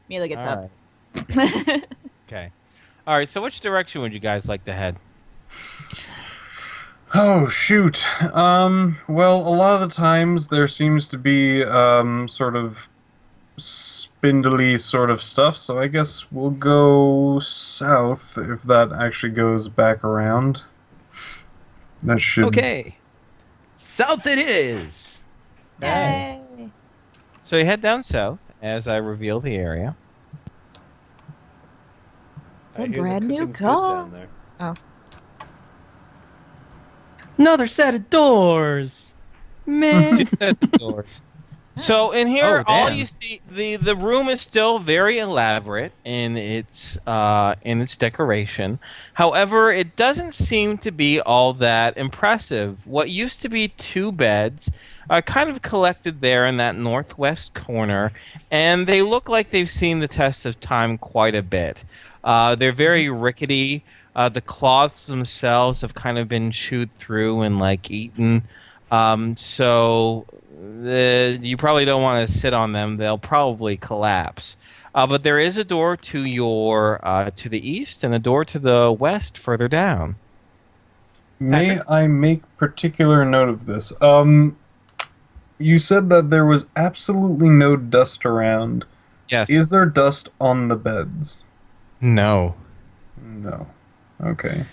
Mila gets All up. right. Okay. All right. So which direction would you guys like to head? Oh, shoot. Well, a lot of the times there seems to be, sort of spindly sort of stuff, so I guess we'll go south if that actually goes back around. That should. Okay, south it is. Okay. Yay! So you head down south as I reveal the area. It's I a hear the brand new cooking's good car. down there. Oh, Another set of doors. Man. Two sets of doors. So in here, Oh, all damn. you see the room is still very elaborate in its decoration. However, it doesn't seem to be all that impressive. What used to be two beds are kind of collected there in that northwest corner, and they look like they've seen the test of time quite a bit. They're very rickety. The cloths themselves have kind of been chewed through and like eaten. So you probably don't want to sit on them. They'll probably collapse. But there is a door to your to the east and a door to the west further down. May I make particular note of this? You said that there was absolutely no dust around. Yes. Is there dust on the beds? No. No. Okay.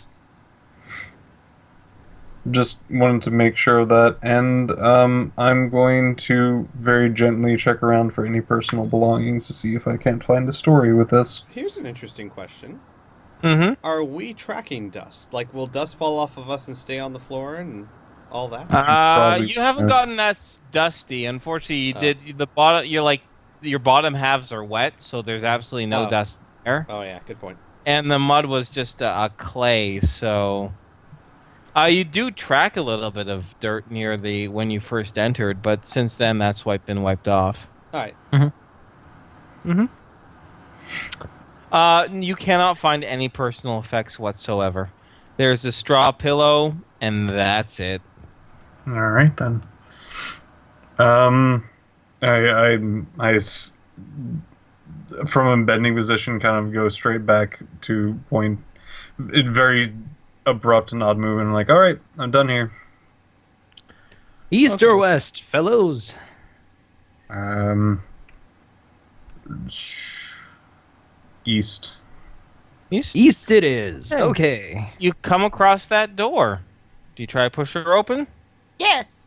Just wanted to make sure of that, and I'm going to very gently check around for any personal belongings to see if I can't find a story with this. Here's an interesting question. Mm-hmm. Are we tracking dust? Like, will dust fall off of us and stay on the floor and all that? Probably You haven't gotten that dusty. Unfortunately, you did the bottom. You're like your bottom halves are wet, so there's absolutely no Oh. dust there. Oh, yeah, good point. And the mud was just a clay, so you do track a little bit of dirt near the when you first entered, but since then that's been wiped off. All right. Mm-hmm. You cannot find any personal effects whatsoever. There's a straw pillow, and that's it. All right then. Um, I from a bending position, kind of go straight back to point. It very abrupt and odd movement. I'm like, all right, I'm done here. East or west, fellows? Um, east. East. East it is. Hey. Okay. You come across that door. Do you try to push her open? yes.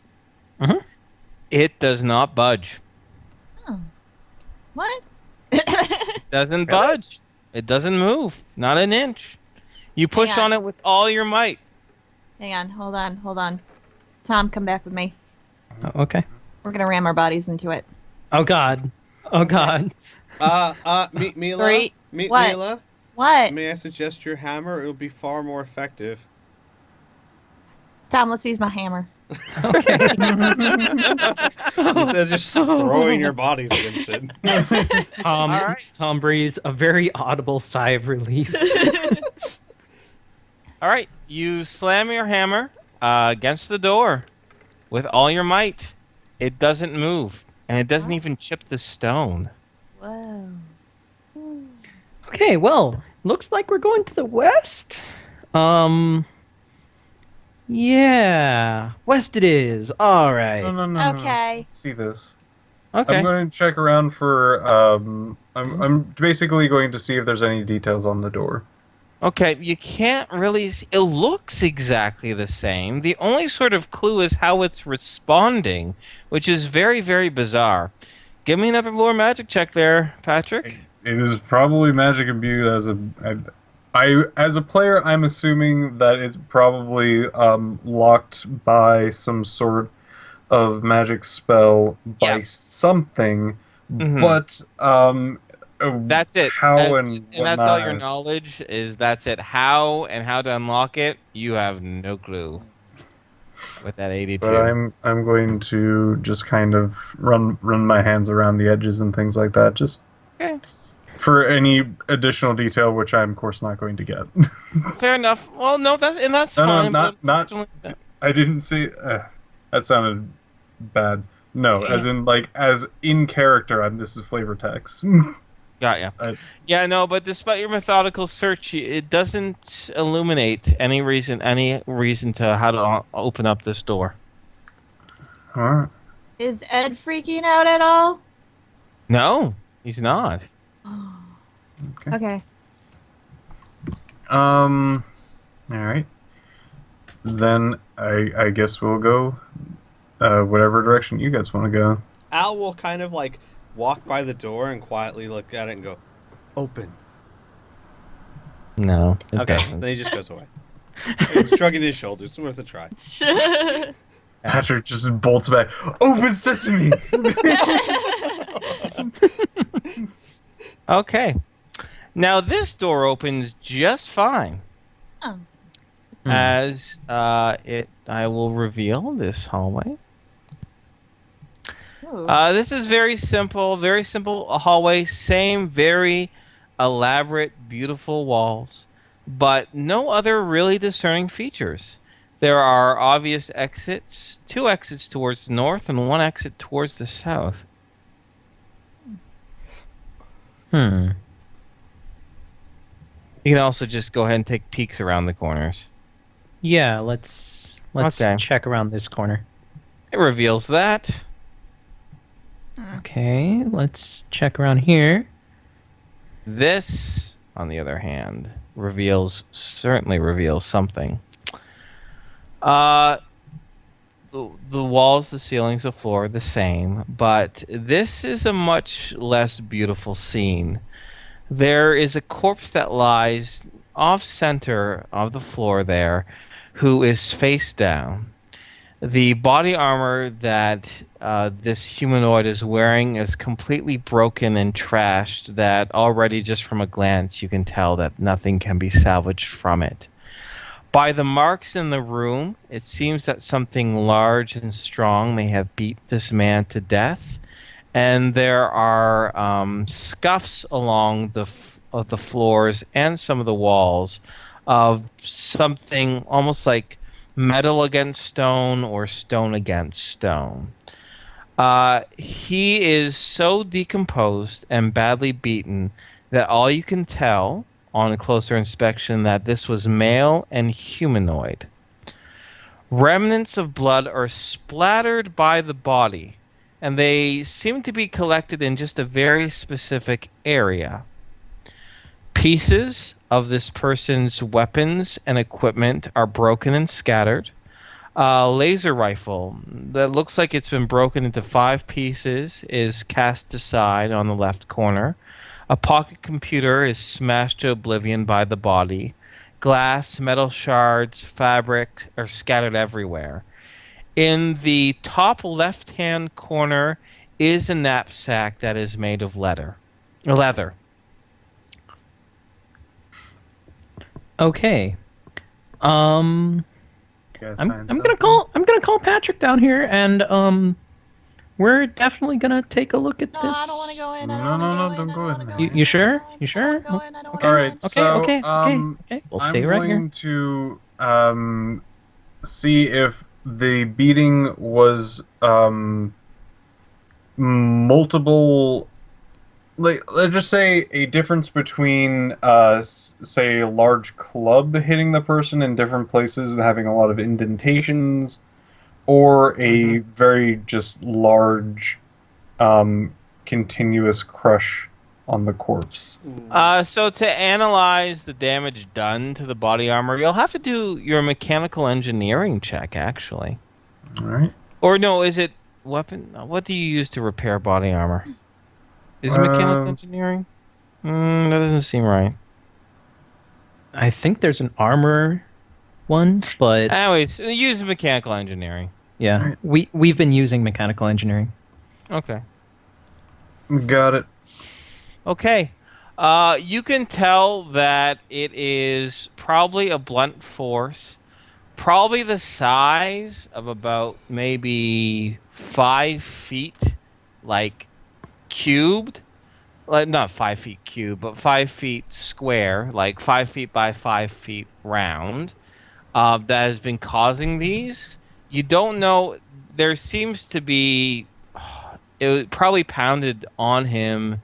It does not budge. Oh. What? Doesn't budge. It doesn't move. Not an inch. You push Hang on. on it with all your might. Hang on. Hold on. Tom, come back with me. Oh, okay. We're gonna ram our bodies into it. Oh God. Oh God. Mila? Three. What? Mila? What? May I suggest your hammer? It will be far more effective. Tom, let's use my hammer. Okay. Instead of just throwing your bodies against it. All right. Tom breathes a very audible sigh of relief. All right. You slam your hammer against the door with all your might. It doesn't move, and it doesn't even chip the stone. Whoa. Okay, well, looks like we're going to the west. Yeah, west it is. All right. No. Okay. Let's see this. Okay. I'm going to check around for. I'm basically going to see if there's any details on the door. Okay, you can't really see. It looks exactly the same. The only sort of clue is how it's responding, which is very, very bizarre. Give me another lore magic check there, Patrick. It is probably magic imbued as as a player, I'm assuming that it's probably locked by some sort of magic spell by Yeah. something, Mhm. but That's it. How and that's all your whatnot. knowledge is. That's it. How and how to unlock it, you have no clue. With that 82. But I'm going to just kind of run my hands around the edges and things like that, just Okay. for any additional detail, which I'm of course not going to get. Fair enough. Well, no, that's No, fine. not but not. unfortunately- I didn't say that sounded bad. No, as in like as in character. This is flavor text. Got ya. I- Yeah, no, but despite your methodical search, it doesn't illuminate any reason to how to open up this door. Alright. Is Ed freaking out at all? No, he's not. Okay. Okay. Alright. Then I guess we'll go whatever direction you guys want to go. Al will kind of like walk by the door and quietly look at it and go, "Open." No, it Okay, doesn't. then he just goes away. Shrugging his shoulders, it's worth a try. Patrick just bolts back. Open sesame! Okay. Now this door opens just fine. Oh. As I will reveal this hallway. Ooh. This is very simple hallway. Same very elaborate, beautiful walls, but no other really discerning features. There are obvious exits, 2 exits towards the north and 1 exit towards the south. Hmm. You can also just go ahead and take peeks around the corners. Yeah, let's Okay. check around this corner. It reveals that. Okay, let's check around here. This, on the other hand, certainly reveals something. The walls, the ceilings, the floor are the same, but this is a much less beautiful scene. There is a corpse that lies off center of the floor there, who is face down. The body armor that this humanoid is wearing is completely broken and trashed, that already just from a glance you can tell that nothing can be salvaged from it. By the marks in the room, it seems that something large and strong may have beat this man to death, and there are scuffs along of the floors and some of the walls of something almost like metal against stone or stone against stone. He is so decomposed and badly beaten that all you can tell on a closer inspection that this was male and humanoid. Remnants of blood are splattered by the body, and they seem to be collected in just a very specific area. Pieces of this person's weapons and equipment are broken and scattered. A laser rifle that looks like it's been broken into 5 pieces is cast aside on the left corner. A pocket computer is smashed to oblivion by the body. Glass, metal shards, fabric are scattered everywhere. In the top left-hand corner is a knapsack that is made of leather. Okay. Guys I'm find gonna call Patrick down here, and we're definitely gonna take a look at No, this. I don't want to go in. I No, don't no, want no, to go don't in. go I in don't there. want to go You sure? in. You sure? I don't want to go in. I don't want All to right, go in. Okay, so okay. We'll I'm stay right here. going to see if the beating was multiple. Like, let's just say a difference between say a large club hitting the person in different places and having a lot of indentations, or a very just large continuous crush on the corpse. So to analyze the damage done to the body armor, you'll have to do your mechanical engineering check, actually. All right. Or no, is it weapon? What do you use to repair body armor? Is it mechanical engineering? That doesn't seem right. I think there's an armor one, but Anyways, use mechanical engineering. yeah, we've been using mechanical engineering. Okay. Got it. Okay. You can tell that it is probably a blunt force, probably the size of about maybe 5 feet, like cubed. Like not 5 feet cubed, but 5 feet square, like 5 feet by 5 feet round. That has been causing these. You don't know. There seems to be. It was probably pounded on him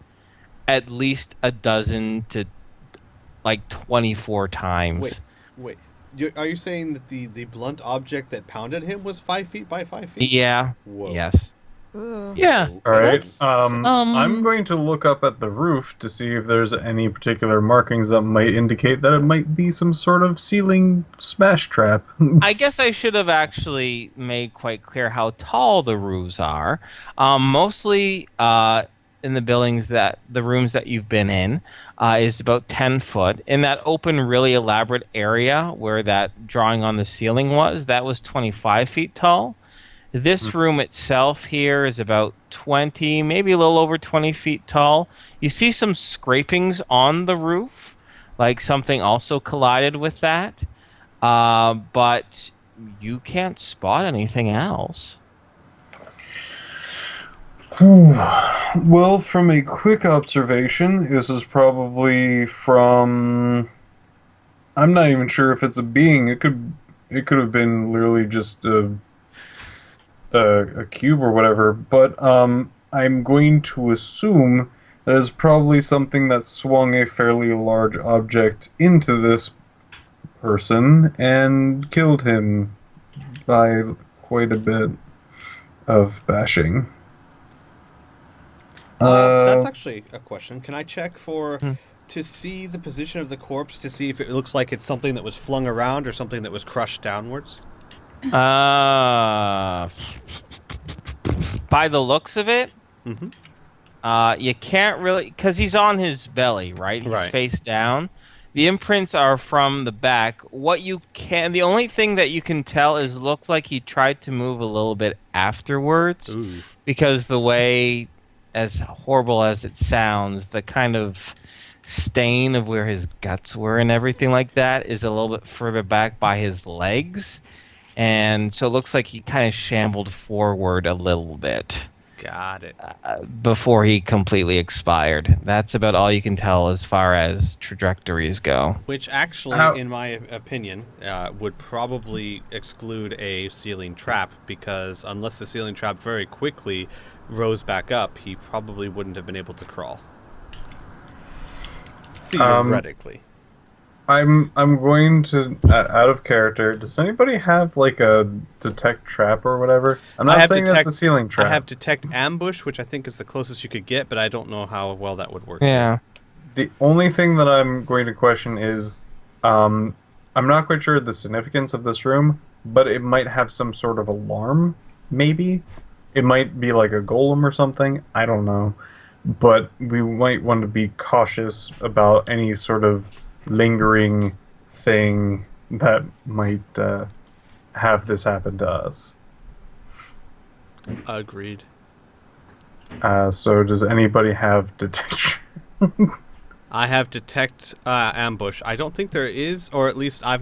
at least a dozen to like 24 times. Wait. Are you saying that the blunt object that pounded him was 5 feet by 5 feet? Yeah. Whoa. Yes. Ooh. Yeah. All right. Let's, I'm going to look up at the roof to see if there's any particular markings that might indicate that it might be some sort of ceiling smash trap. I guess I should have actually made quite clear how tall the roofs are. Mostly in the the rooms that you've been in, is about 10 foot. In that open, really elaborate area where that drawing on the ceiling was, that was 25 feet tall. This room itself here is about 20, maybe a little over 20 feet tall. You see some scrapings on the roof, like something also collided with that. But you can't spot anything else. Well, from a quick observation, this is probably from. I'm not even sure if it's a being. It could have been literally just a cube or whatever. But I'm going to assume that it's probably something that swung a fairly large object into this person and killed him by quite a bit of bashing. That's actually a question. Can I check to see the position of the corpse to see if it looks like it's something that was flung around or something that was crushed downwards? By the looks of it, you can't really, because he's on his belly, right? He's face down. The imprints are from the back. The only thing that you can tell is looks like he tried to move a little bit afterwards. Ooh. Because the way, as horrible as it sounds, the kind of stain of where his guts were and everything like that is a little bit further back by his legs. And so it looks like he kind of shambled forward a little bit. Got it. Before he completely expired. That's about all you can tell as far as trajectories go. Which actually, in my opinion, would probably exclude a ceiling trap, because unless the ceiling trap very quickly rose back up, he probably wouldn't have been able to crawl. Theoretically. I'm going to, out of character, does anybody have like a detect trap or whatever? I'm not saying that's a ceiling trap. I have detect ambush, which I think is the closest you could get, but I don't know how well that would work. Yeah. The only thing that I'm going to question is, I'm not quite sure the significance of this room, but it might have some sort of alarm, maybe? It might be like a golem or something, I don't know. But we might want to be cautious about any sort of lingering thing that might have this happen to us. Agreed. So does anybody have detection? I have detect ambush. I don't think there is, or at least my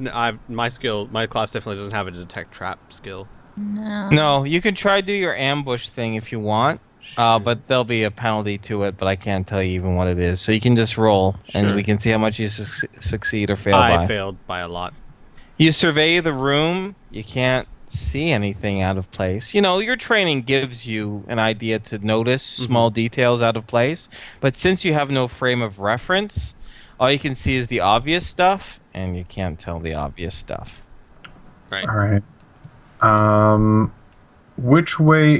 class definitely doesn't have a detect trap skill. No, you can try to do your ambush thing if you want. Sure. But there'll be a penalty to it, but I can't tell you even what it is. So you can just roll, and we can see how much you succeed or fail by. I failed by a lot. You survey the room. You can't see anything out of place. You know, your training gives you an idea to notice small details out of place. But since you have no frame of reference, all you can see is the obvious stuff, and you can't tell the obvious stuff. Right. All right. Which way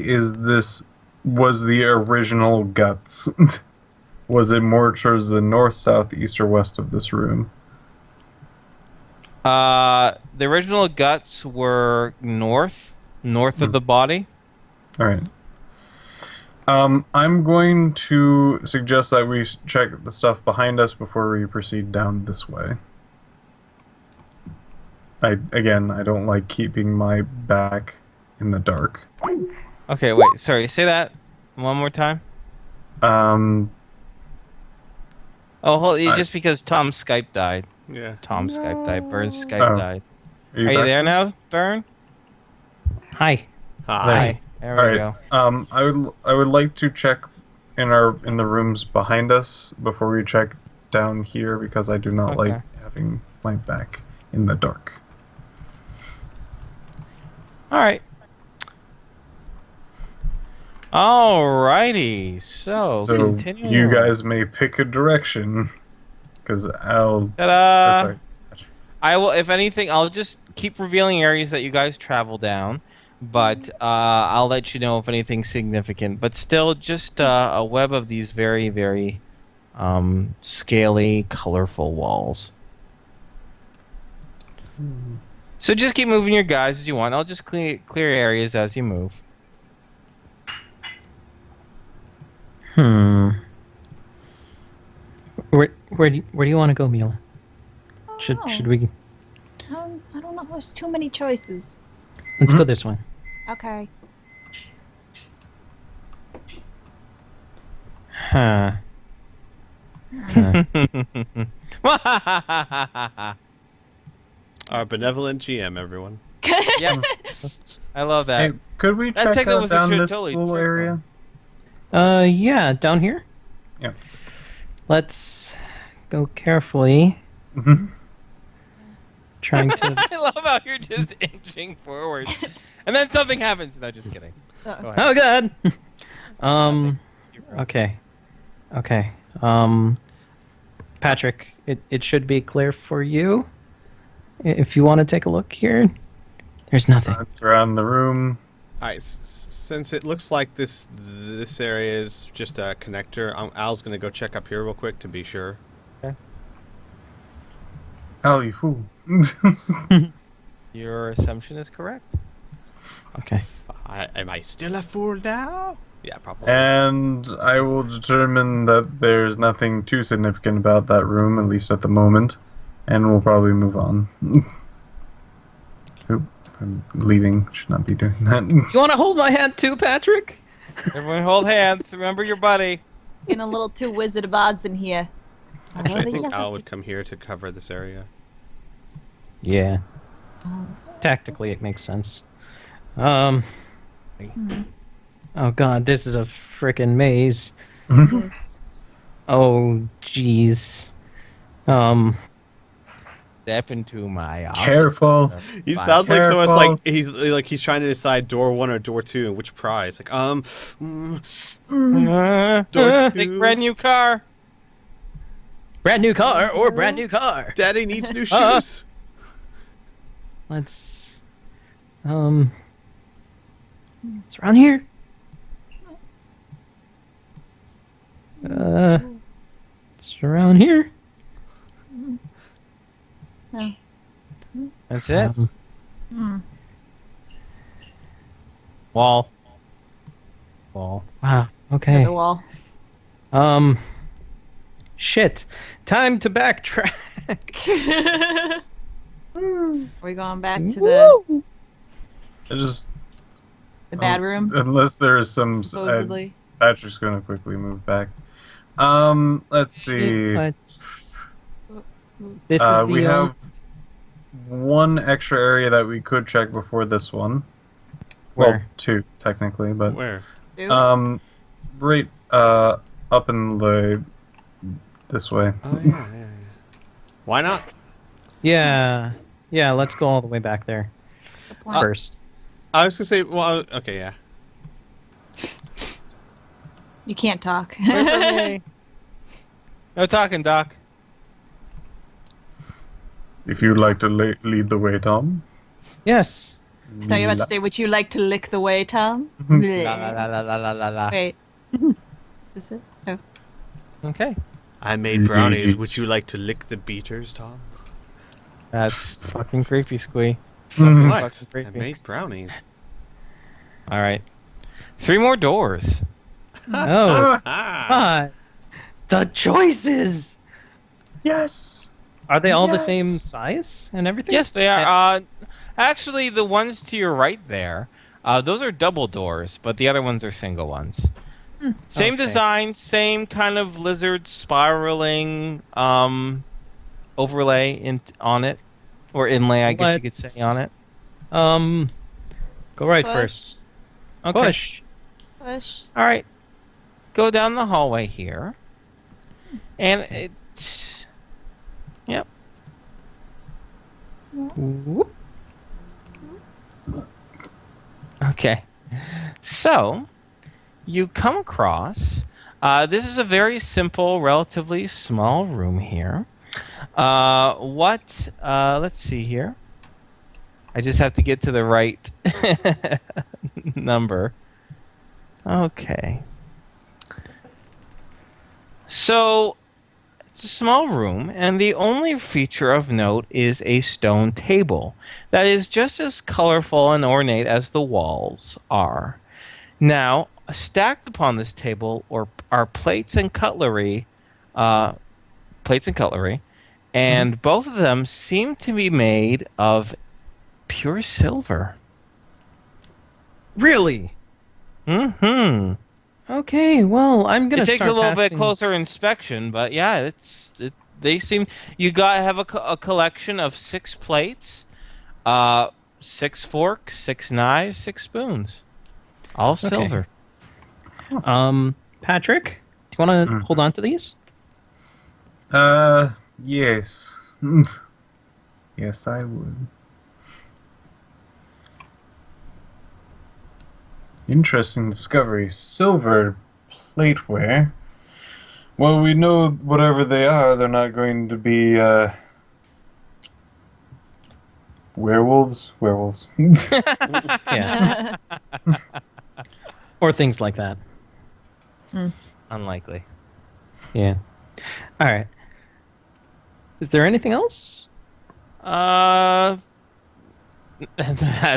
was the original guts? Was it more towards the north, south, east, or west of this room? The original guts were north of the body. All right. I'm going to suggest that we check the stuff behind us before we proceed down this way. I don't like keeping my back in the dark. Okay, wait. Sorry, say that one more time. Just because Tom's Skype died. Yeah. Tom's Skype died. Burn's Skype died. Are you there now, Burn? Hi. Hi. There we go. I would like to check in the rooms behind us before we check down here, because I do not like having my back in the dark. All right. Alrighty. So So continuing you on. guys may pick a direction, because I'll. Ta-da! Oh, sorry. I will. If anything, I'll just keep revealing areas that you guys travel down, but I'll let you know if anything significant. But still, just a web of these very, very scaly, colorful walls. So just keep moving your guys as you want. I'll just clear areas as you move. Hmm. Where do you want to go, Mule? Should we? I don't know. There's too many choices. Let's go this one. Okay. Huh. Our benevolent GM, everyone. Yep. I love that. Hey, could we That check technically out was a down shit- this totally little trick area? Yeah, down here. Yeah. Let's go carefully. Mm-hmm. Trying to. I love how you're just inching forward, and then something happens. No, just kidding. Go ahead. Oh God. Okay. Okay. Patrick, it should be clear for you. If you want to take a look here, there's nothing. It's around the room. All right, since it looks like this area is just a connector, Al's gonna go check up here real quick to be sure. Oh, you fool. Your assumption is correct. Okay. Am I still a fool now? Yeah, probably. And I will determine that there's nothing too significant about that room, at least at the moment. And we'll probably move on. Oop, I'm leaving. Should not be doing that. You want to hold my hand too, Patrick? Everyone hold hands. Remember your buddy. Getting a little too Wizard of Oz in here. Actually, I think Yeah. Al would come here to cover this area. Yeah. Tactically, it makes sense. Oh God, this is a frickin' maze. Yes. Oh jeez. Step into my office. Careful. He Fine. sounds like someone's Careful. like he's trying to decide door 1 or door 2 and which prize. Like door Take 2. brand new car. Brand new car or brand new car. Daddy needs new shoes. Let's. It's around here. It's around here. No. That's it. Wall. Wow. Okay. Another wall. Shit. Time to backtrack. We're going back to the Just bad room, unless there is some. supposedly. Patrick's gonna quickly move back. Let's see. This is the. We have one extra area that we could check before this one. Well, Where? 2 technically, but Where? Dude. right up in the this way. Oh yeah. Why not? Yeah. Yeah. Let's go all the way back there Good point. first. I was gonna say, well, okay, yeah. You can't talk. Wait for me. No talking, Doc. If you'd like to lead the way, Tom. Yes. So you're about to say, would you like to lick the way, Tom? La la la la la la la. Wait. Is this it? Oh. Okay. I made brownies. Would you like to lick the beaters, Tom? That's fucking creepy, Squee. What? Fucking I creepy. made brownies. All right. 3 more doors. Oh. Ah. God. The choices. Yes. Are they all the same Yes. size and everything? Yes, they are. Actually, the ones to your right there, those are double doors, but the other ones are single ones. Same Okay. design, same kind of lizard spiraling overlay on it, or inlay, I guess you could say, on it. Go right Push. first. Okay. Push. Push. All right. Go down the hallway here, and it. Yep. Whoop. Okay. So, you come across. This is a very simple, relatively small room here. Let's see here. I just have to get to the right number. Okay. So, it's a small room, and the only feature of note is a stone table that is just as colorful and ornate as the walls are. Now, stacked upon this table are plates and cutlery, and both of them seem to be made of pure silver. Really? Mm-hmm. Okay, well, I'm gonna It takes a start little bit passing- closer inspection, but yeah, they seem. You got have a collection of 6 plates, 6 forks, 6 knives, 6 spoons, all silver. Patrick, do you want to hold on to these? Yes. Yes, I would. Interesting discovery. Silver plateware. Well, we know whatever they are, they're not going to be, werewolves? Werewolves. Yeah. Or things like that. Unlikely. Yeah. All right. Is there anything else? That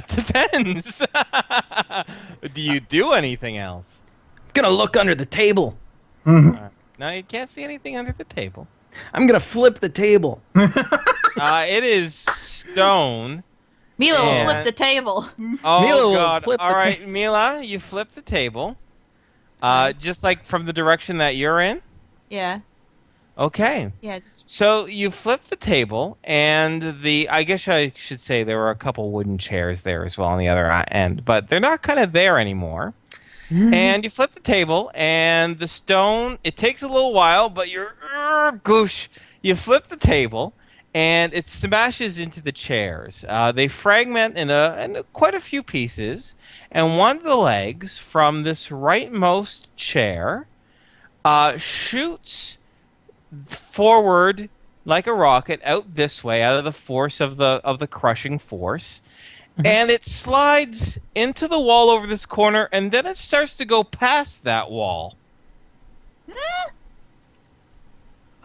depends. Do you do anything else? Gonna look under the table. No, you can't see anything under the table. I'm gonna flip the table. It is stone. Mila will Yeah. flip the table. Oh Mila will God! flip All the right, Mila, you flip the table. Just like from the direction that you're in. Yeah. Okay. Yeah, just So you flip the table, and I guess I should say there were a couple wooden chairs there as well on the other end, but they're not kind of there anymore. And you flip the table, and the stone, it takes a little while, but you flip the table, and it smashes into the chairs. They fragment in quite a few pieces, and one of the legs from this rightmost chair shoots forward like a rocket out this way, out of the force of the crushing force, and it slides into the wall over this corner, and then it starts to go past that wall,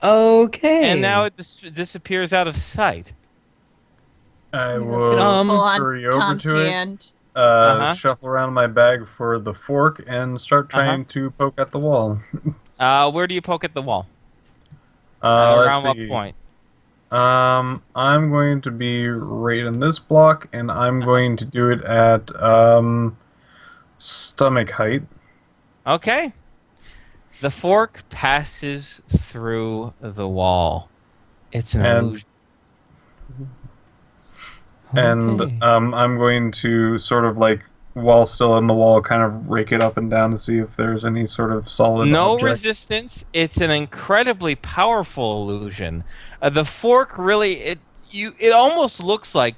Okay. and now it disappears out of sight. I Mila's will gonna pull on scurry over Tom's to it, hand. shuffle around my bag for the fork, and start trying to poke at the wall. Where do you poke at the wall? Let's Around what see. point? I'm going to be right in this block, and I'm going to do it at stomach height. Okay. The fork passes through the wall. It's an And- illusion. And Okay. I'm going to sort of like, while still in the wall, kind of rake it up and down to see if there's any sort of solid No object. resistance. It's an incredibly powerful illusion. The fork really it almost looks like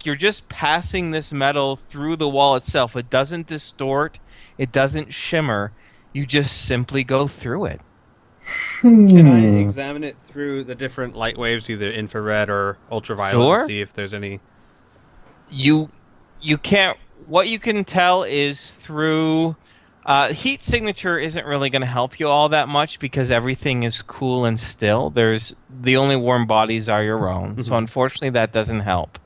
you're just passing this metal through the wall itself. It doesn't distort. It doesn't shimmer. You just simply go through it. Can I examine it through the different light waves, either infrared or ultraviolet, Sure. and see if there's any? You can't. What you can tell is through heat signature isn't really going to help you all that much because everything is cool and still. The only warm bodies are your own, so unfortunately that doesn't help.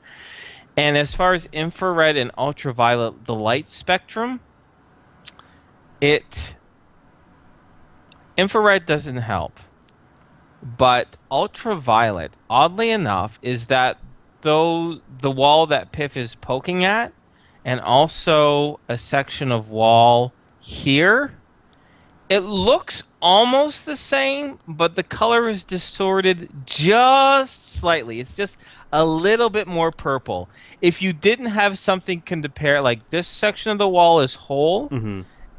And as far as infrared and ultraviolet, the light spectrum, infrared doesn't help, but ultraviolet, oddly enough, is that though the wall that Piff is poking at, and also a section of wall here, it looks almost the same, but the color is distorted just slightly. It's just a little bit more purple. If you didn't have something can compare, like this section of the wall is whole,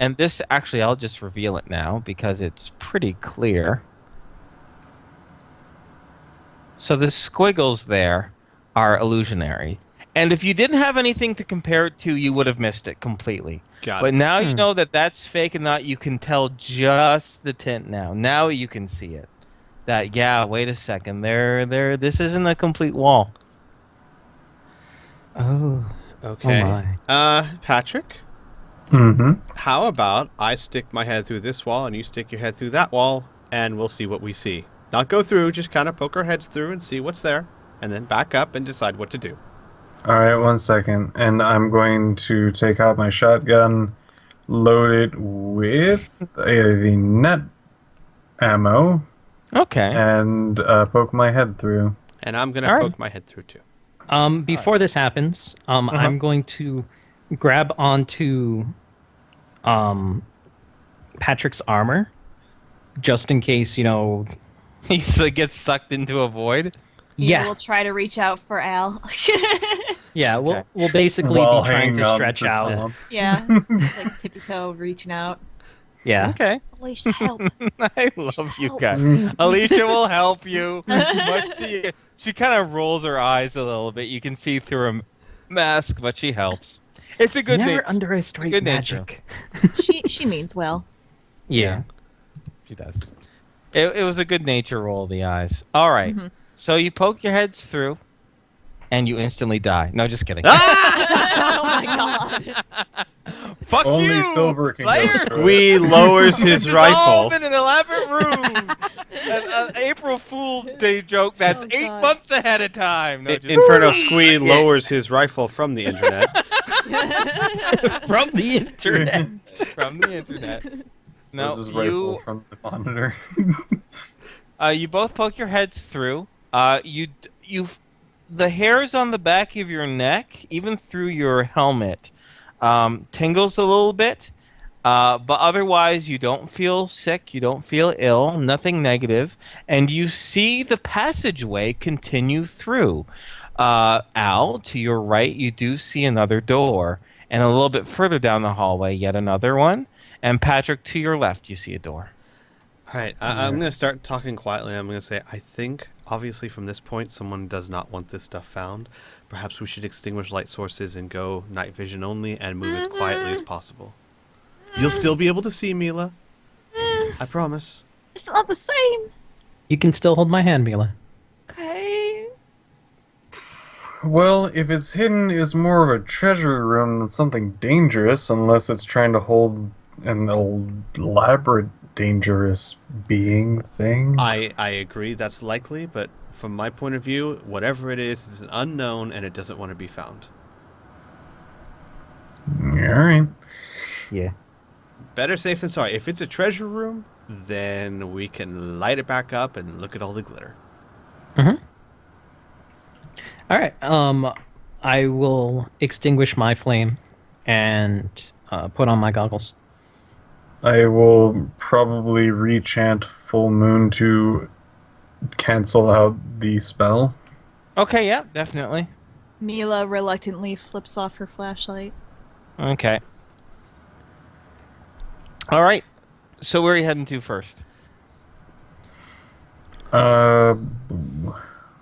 and this, actually, I'll just reveal it now because it's pretty clear. So the squiggles there are illusionary. And if you didn't have anything to compare it to, you would have missed it completely. Got But it. now you know that that's fake and not. You can tell just the tint now. Now you can see it. That wait a second. This isn't a complete wall. Oh. Okay. my. Patrick, Mm-hmm. how about I stick my head through this wall and you stick your head through that wall, and we'll see what we see. Not go through, just kind of poke our heads through and see what's there, and then back up and decide what to do. All right, 1 second, and I'm going to take out my shotgun, load it with the net ammo, Okay. and poke my head through. And I'm going to All right. poke my head through too. Before this happens, I'm going to grab onto Patrick's armor, just in case, He gets sucked into a void. Yeah, We'll try to reach out for Al. yeah. Okay. We'll basically While be trying hanging to on stretch to out. Tom. Yeah. Like tippy toe reaching out. Yeah. Okay. Alicia, help. I love you Help. guys. Alicia will help you. Much to you. She kind of rolls her eyes a little bit. You can see through her mask, but she helps. It's a good Never name. underestimate Good nature. magic. She means well. Yeah. She does. It was a good nature roll of the eyes. All right. Mhm. So you poke your heads through, and you instantly die. No, just kidding. Oh my god. Fuck Only you! silver can go player! through. Squee lowers his This has all rifle. been an elaborate ruse. An April Fool's Day joke that's Oh, 8 God. months ahead of time. No, just Inferno Squee lowers his rifle from the internet. From the internet. from the internet. No, Throws his rifle you from the monitor. you both poke your heads through. The hairs on the back of your neck, even through your helmet, tingles a little bit. But otherwise, you don't feel sick. You don't feel ill. Nothing negative, and you see the passageway continue through. Al, to your right, you do see another door, and a little bit further down the hallway, yet another one. And Patrick, to your left, you see a door. All right, I'm going to start talking quietly. I'm going to say, I think, obviously, from this point, someone does not want this stuff found. Perhaps we should extinguish light sources and go night vision only and move as quietly as possible. You'll still be able to see, Mila. I promise. It's not the same. You can still hold my hand, Mila. Okay. Well, if it's hidden as more of a treasure room than something dangerous, unless it's trying to hold an elaborate dangerous being thing. I agree that's likely, but from my point of view, whatever it is an unknown and it doesn't want to be found. Alright. Yeah. Better safe than sorry. If it's a treasure room, then we can light it back up and look at all the glitter. All right. I will extinguish my flame and put on my goggles. I will probably rechant Full Moon to cancel out the spell. Okay, yeah, definitely. Mila reluctantly flips off her flashlight. Okay. All right. So where are you heading to first?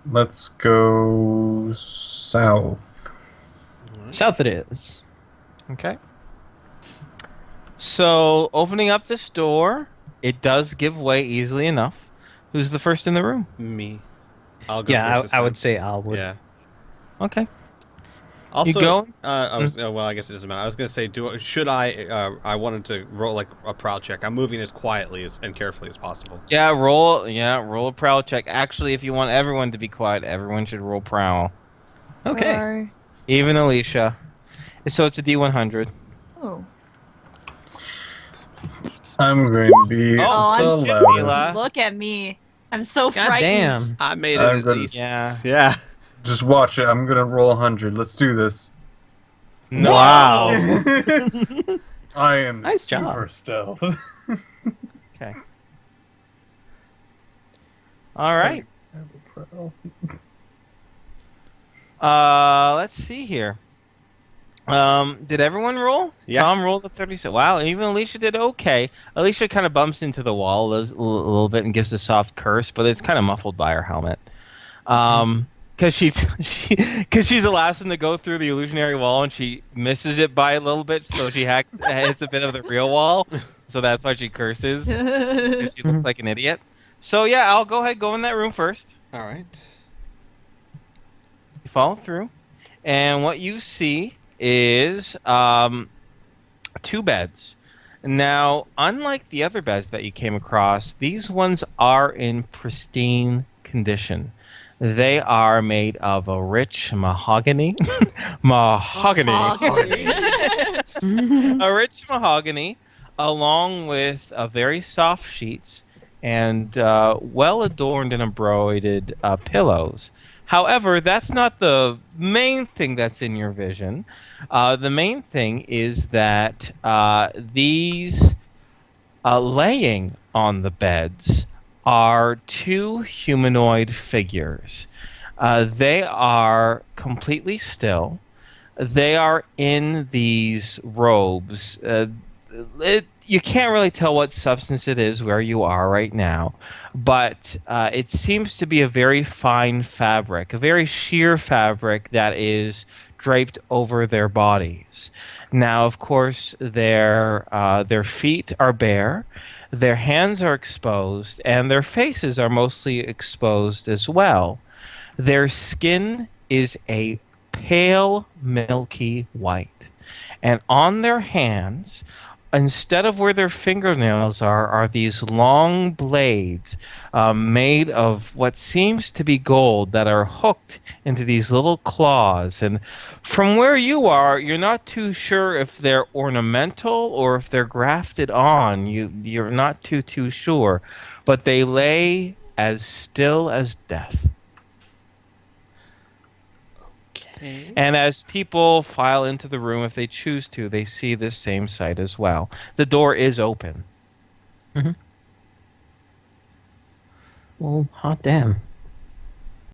Let's go south. South it is. Okay. So opening up this door, it does give way easily enough. Who's the first in the room? Me. I'll go Yeah, first this I would time. say Al would. Yeah. Okay. Also, going? well, I guess it doesn't matter. I was gonna say, should I? I wanted to roll like a prowl check. I'm moving as quietly and carefully as possible. Roll a prowl check. Actually, if you want everyone to be quiet, everyone should roll prowl. Okay. Or- Even Alicia. So it's a D100. Oh. I'm going to be Oh, the I'm shit, loudest. Mila. Look at me. I'm so God frightened. damn. I made it I'm at gonna- least. Yeah. Yeah. Just watch it. I'm going to roll 100. Let's do this. No. Wow. I am Nice super job. stealth. Okay. All right. Let's see here. Did everyone roll? Yeah. Tom rolled a 36. Wow, even Alicia did okay. Alicia kind of bumps into the wall a little bit and gives a soft curse, but it's kind of muffled by her helmet. because she's the last one to go through the illusionary wall, and she misses it by a little bit, so she hits a bit of the real wall. So that's why she curses. 'Cause she looks like an idiot. So yeah, I'll go in that room first. All right. You follow through, and what you see is two beds. Now, unlike the other beds that you came across, these ones are in pristine condition. They are made of a rich mahogany, mahogany, a rich mahogany, along with very soft sheets and well adorned and embroidered pillows. However, that's not the main thing that's in your vision. The main thing is that these laying on the beds are two humanoid figures. They are completely still. They are in these robes. You can't really tell what substance it is where you are right now, but it seems to be a very fine fabric, a very sheer fabric that is draped over their bodies. Now, of course, their feet are bare, their hands are exposed, and their faces are mostly exposed as well. Their skin is a pale, milky white, and on their hands, instead of where their fingernails are these long blades made of what seems to be gold that are hooked into these little claws. And from where you are, you're not too sure if they're ornamental or if they're grafted on. You're not too sure, but they lay as still as death. Okay. And as people file into the room, if they choose to, they see this same sight as well. The door is open. Well, hot damn.